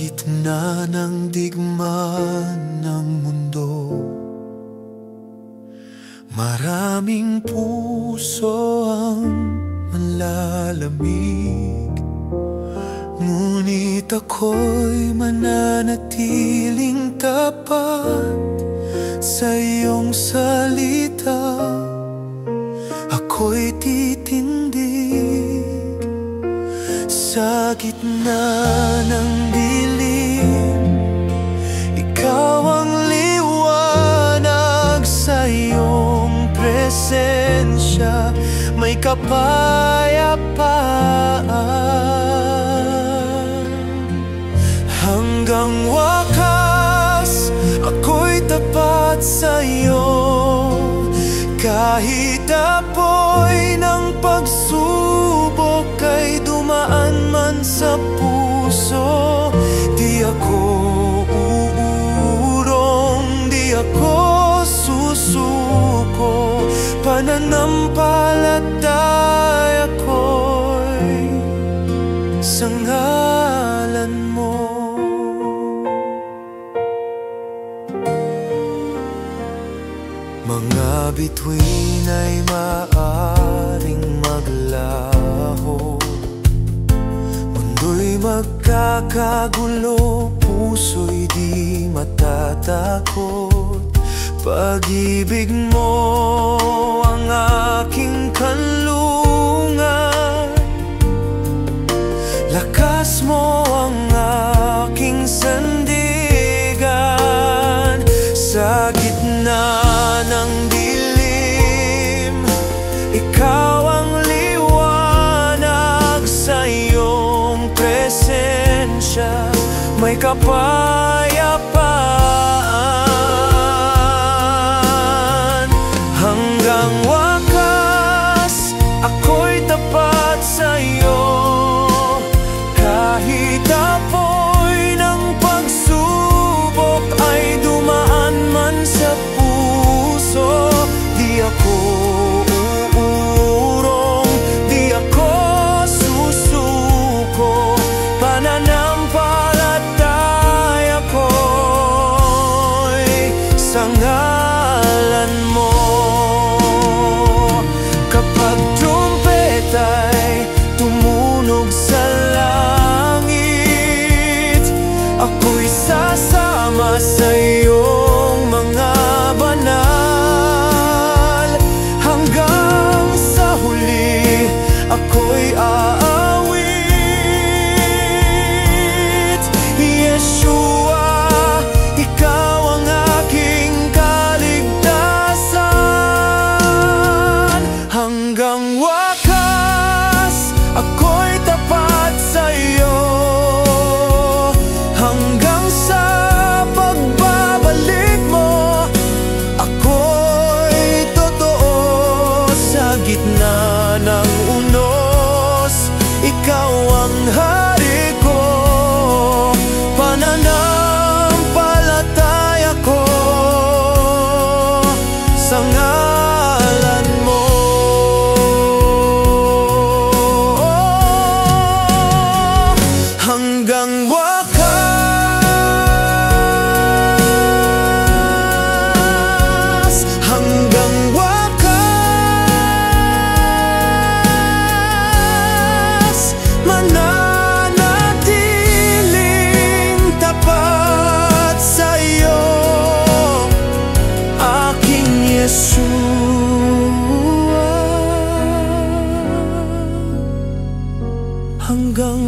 gitna ng digma ng mundo, maraming puso ang manlalamig. Ngunit ako'y mananatiling tapat sa iyong salita. Ako'y titindig sa gitna ng dilim. Ikaw ang liwanag, sa iyong presensya may kapayapaan. Hanggang wakas, ako'y tapat sa iyo. Kahit apoy ng pagsubok ay dumaan man sa puso, di ako uurong, di ako susuko. Pananampalataya ko'y sa ngalan mo. Mga bituin ay maaring maglaho, mundo'y magkakagulo, puso'y di matatakot. Pag-ibig mo ang aking kanlungan, lakas mo ang aking sandigan. Sa gitna ng dilim, ikaw ang liwanag, sa iyong presensya may kapayapaan. Hanggang wakas, ako'y tapat sa iyo. Kahit apoy ng pagsubok ay dumaan man sa puso, di ako uurong, di ako susuko. Pananampalataya ko'y sa ngalan mo. Kapag trumpeta'y tumunog sa langit, ako'y sasama sa iyong mga banal. Hanggang sa huli, ako'y aawit. Yeshua, ikaw ang aking kaligtasan. Hanggang wakas, ako'y tapat sa iyo. Hanggang sa pagbabalik mo, ako'y totoo. Sa gitna ng unos, ikaw ang hari ko. Pananampalataya ko sa ngalan mo. Hanggang wakas, hanggang wakas, mananatiling tapat sa iyo, aking Yeshua. Hanggang